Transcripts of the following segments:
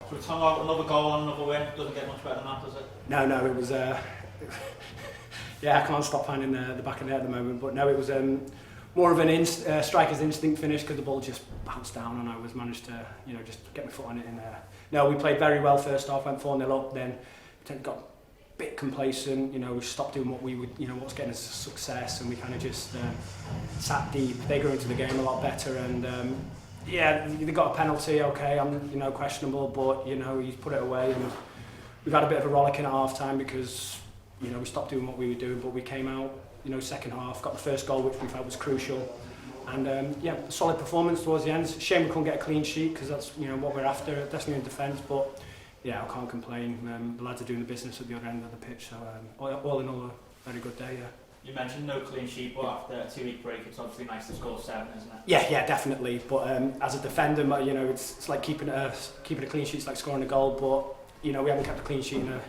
For another goal and another win, doesn't get much better than that, does it? No, it was. Yeah, I can't stop finding the back of the net at the moment, but no, it was more of an striker's instinct finish because the ball just bounced down and I was managed to, just get my foot on it in there. No, we played very well first half, went 4-0 up, then got a bit complacent, we stopped doing what we would, what was getting us success, and we kind of just sat deep. They grew into the game a lot better, and they got a penalty, okay, questionable, but, he's put it away, and we've had a bit of a rollicking at half time because, we stopped doing what we were doing, but we came out, second half, got the first goal, which we felt was crucial. And solid performance towards the end. Shame we couldn't get a clean sheet because that's what we're after, definitely in defence. But yeah, I can't complain. The lads are doing the business at the other end of the pitch. So all in all, a very good day. Yeah. You mentioned no clean sheet, but after a 2-week break, it's obviously nice to score 7, isn't it? Yeah, definitely. But as a defender, it's like keeping a clean sheet. It's like scoring a goal. But we haven't kept a clean sheet in a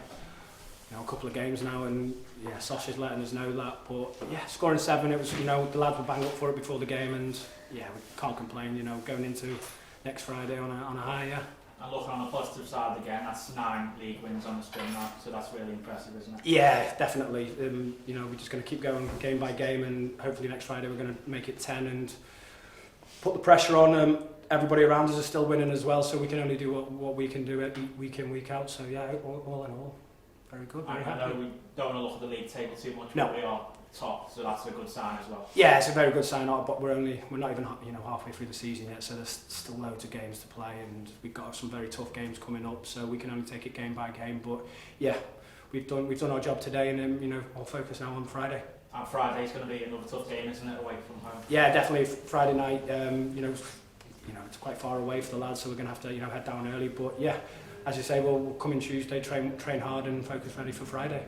couple of games now, and Sasha's letting us know that. But yeah, scoring 7, it was the lads were banged up for it before the game, and we can't complain. Going into next Friday on a high. Yeah. And looking on the positive side again, that's 9 league wins on the spin now, so that's really impressive, isn't it? Yeah, definitely. We're just going to keep going game by game, and hopefully next Friday we're going to make it 10 and put the pressure on. Everybody around us is still winning as well, so we can only do what we can do week in, week out. So yeah, all in all, very good. Very happy. I know we don't want to look at the league table too much, no. But we are top, so that's a good sign as well. Yeah, it's a very good sign, but we're not even halfway through the season yet, so there's still loads of games to play, and we've got some very tough games coming up, so we can only take it game by game. But yeah, we've done our job today, and I'll focus now on Friday. And Friday's going to be another tough game, isn't it, away from home? Yeah, definitely. Friday night, it's quite far away for the lads, so we're going to have to head down early. But yeah, as you say, we'll come in Tuesday, train hard, and focus ready for Friday.